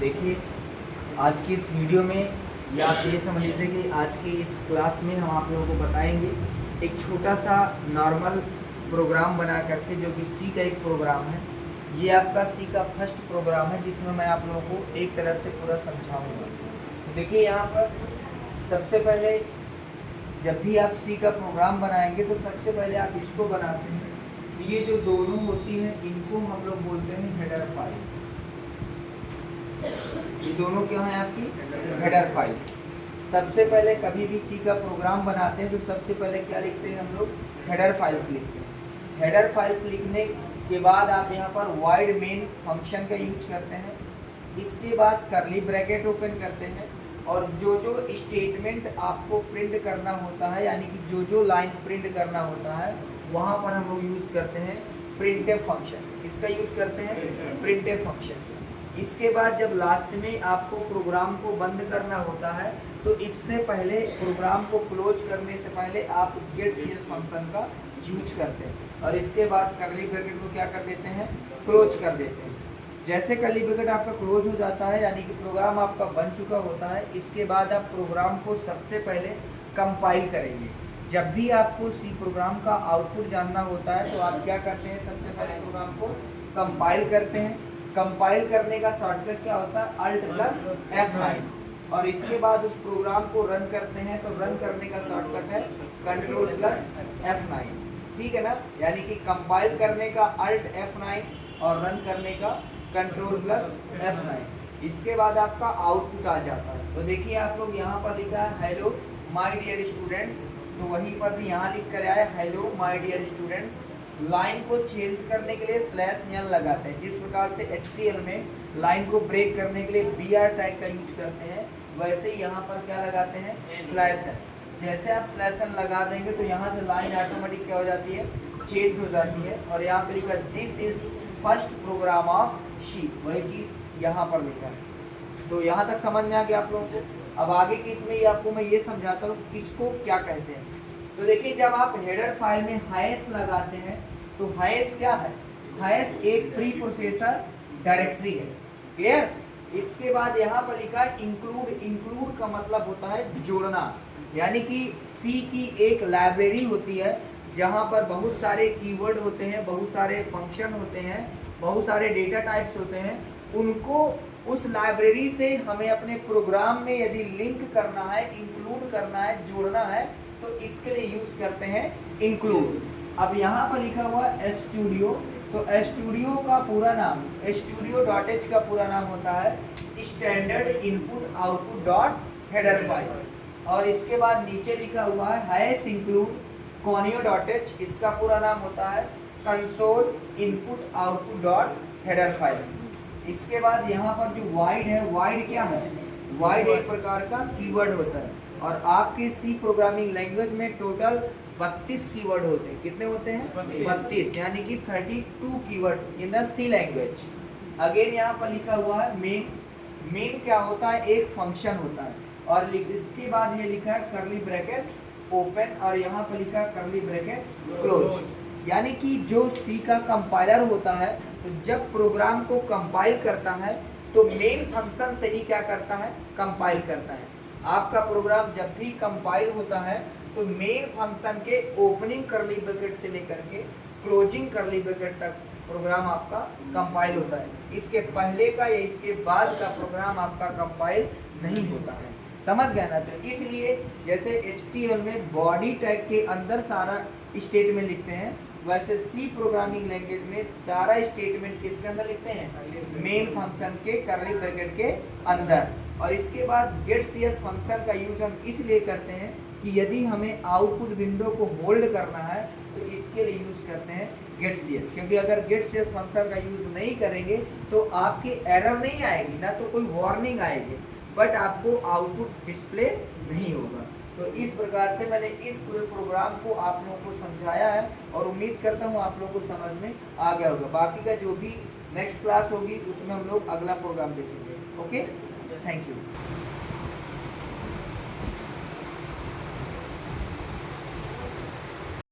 देखिए, आज की इस वीडियो में या आप ये समझ लीजिए कि आज की इस क्लास में हम आप लोगों को बताएंगे एक छोटा सा नॉर्मल प्रोग्राम बना करके, जो कि सी का एक प्रोग्राम है। ये आपका सी का फर्स्ट प्रोग्राम है जिसमें मैं आप लोगों को एक तरफ से पूरा समझाऊंगा। तो देखिए, यहाँ पर सबसे पहले जब भी आप सी का प्रोग्राम बनाएंगे तो सबसे पहले आप इसको बनाते हैं। तो ये जो दोनों होती हैं इनको हम लोग बोलते हैं हेडर फाइल। ये दोनों क्या हैं? आपकी हेडर फाइल्स। सबसे पहले कभी भी सी का प्रोग्राम बनाते हैं तो सबसे पहले क्या लिखते हैं हम लोग? हेडर फाइल्स लिखते हैं। हेडर फाइल्स लिखने के बाद आप यहाँ पर वाइड मेन फंक्शन का यूज करते हैं। इसके बाद करली ब्रैकेट ओपन करते हैं और जो जो स्टेटमेंट आपको प्रिंट करना होता है, यानी कि जो जो लाइन प्रिंट करना होता है, वहाँ पर हम लोग यूज़ करते हैं प्रिंटफ फंक्शन। इसका यूज़ करते हैं प्रिंटफ फंक्शन। इसके बाद जब लास्ट में आपको प्रोग्राम को बंद करना होता है तो इससे पहले, प्रोग्राम को क्लोज करने से पहले आप गेट सीएस फंक्शन का यूज करते हैं और इसके बाद करली ब्रैकेट को क्या कर देते हैं? क्लोज कर देते हैं। जैसे करली ब्रैकेट आपका क्लोज हो जाता है, यानी कि प्रोग्राम आपका बन चुका होता है, इसके बाद आप प्रोग्राम को सबसे पहले कंपाइल करेंगे। जब भी आपको सी प्रोग्राम का आउटपुट जानना होता है तो आप क्या करते हैं? सबसे पहले प्रोग्राम को कंपाइल करते हैं। कंपाइल करने का शॉर्टकट क्या होता है? Alt plus F9। और इसके बाद उस प्रोग्राम को रन करते हैं तो रन करने का शॉर्टकट है कंट्रोल प्लस F9। ठीक है ना? यानी कि कंपाइल करने का Alt F9 और रन करने का कंट्रोल प्लस F9। इसके बाद आपका आउटपुट आ जाता है। तो देखिए, आप लोग यहाँ पर लिखा है हेलो माय डियर स्टूडेंट्स, तो वहीं पर भी यहाँ लिख कर आया hello my dear students. Line को चेंज करने के लिए /n लगाते हैं। जिस प्रकार से HTML में लाइन को ब्रेक करने के लिए BR टैग का यूज करते हैं, वैसे ही यहाँ पर क्या लगाते हैं? /n। जैसे आप /n लगा देंगे तो यहाँ से लाइन ऑटोमेटिक क्या हो जाती है? चेंज हो जाती है। और यहाँ पर लिखा this is first program of C, वही चीज़ यहाँ पर लिखा है। तो यहाँ तक समझ में आ गया आप लोगों को? अब आगे की इसमें आपको मैं ये समझाता हूँ किसको क्या कहते हैं। तो देखिए, जब आप हेडर फाइल में हैश लगाते हैं तो हैश क्या है? हैश एक प्री प्रोसेसर डायरेक्टरी है। क्लियर? इसके बाद यहाँ पर लिखा है इंक्लूड। इंक्लूड का मतलब होता है जोड़ना, यानी कि सी की एक लाइब्रेरी होती है जहाँ पर बहुत सारे कीवर्ड होते हैं, बहुत सारे फंक्शन होते हैं, बहुत सारे डेटा टाइप्स होते हैं। उनको उस लाइब्रेरी से हमें अपने प्रोग्राम में यदि लिंक करना है, इंक्लूड करना है, जोड़ना है, तो इसके लिए यूज करते हैं इंक्लूड। अब यहाँ पर लिखा हुआ स्टूडियो, तो स्टूडियो का पूरा नाम, studio.h का पूरा नाम होता है standard input output dot header file. और इसके बाद नीचे लिखा हुआ है हैश इंक्लूड conio.h, इसका पूरा नाम होता है console input output dot header files. इसके बाद यहाँ पर जो वाइड है, वाइड क्या है? वाइड एक प्रकार का कीवर्ड होता है और आपके सी प्रोग्रामिंग लैंग्वेज में टोटल 32 कीवर्ड होते हैं। कितने होते हैं? 32, यानी कि 32 keywords in the C language. Again यहाँ पर लिखा हुआ है मेन। मेन क्या होता है? एक फंक्शन होता है। और इसके बाद ये लिखा है करली ब्रैकेट ओपन और यहाँ पर लिखा है करली ब्रैकेट क्लोज। यानी कि जो सी का कंपाइलर होता है, तो जब प्रोग्राम को कंपाइल करता है तो मेन फंक्शन से ही क्या करता है? कंपाइल करता है। आपका प्रोग्राम जब भी कंपाइल होता है तो मेन फंक्शन के ओपनिंग करली ब्रैकेट से लेकर के क्लोजिंग करली ब्रैकेट तक प्रोग्राम आपका कंपाइल होता है। इसके पहले का या इसके बाद का प्रोग्राम आपका कंपाइल नहीं होता है। समझ गए ना? तो इसलिए जैसे HTML में बॉडी टैग के अंदर सारा स्टेटमेंट लिखते हैं, वैसे सी प्रोग्रामिंग लैंग्वेज में सारा स्टेटमेंट किसके अंदर लिखते हैं? मेन फंक्शन के करली ब्रैकेट के अंदर। और इसके बाद गेट सीएस फंक्शन का यूज हम इसलिए करते हैं कि यदि हमें आउटपुट विंडो को होल्ड करना है तो इसके लिए यूज करते हैं गेट सीएस। क्योंकि अगर गेट सीएस फंक्शन का यूज नहीं करेंगे तो आपकी एरर नहीं आएगी, ना तो कोई वार्निंग आएगी, बट आपको आउटपुट डिस्प्ले नहीं होगा। तो इस प्रकार से मैंने इस पूरे प्रोग्राम को आप लोगों को समझाया है और उम्मीद करता हूँ आप लोगों को समझ में आ गया होगा। बाकी का जो भी नेक्स्ट क्लास होगी उसमें हम लोग अगला प्रोग्राम देखेंगे। Okay, thank you.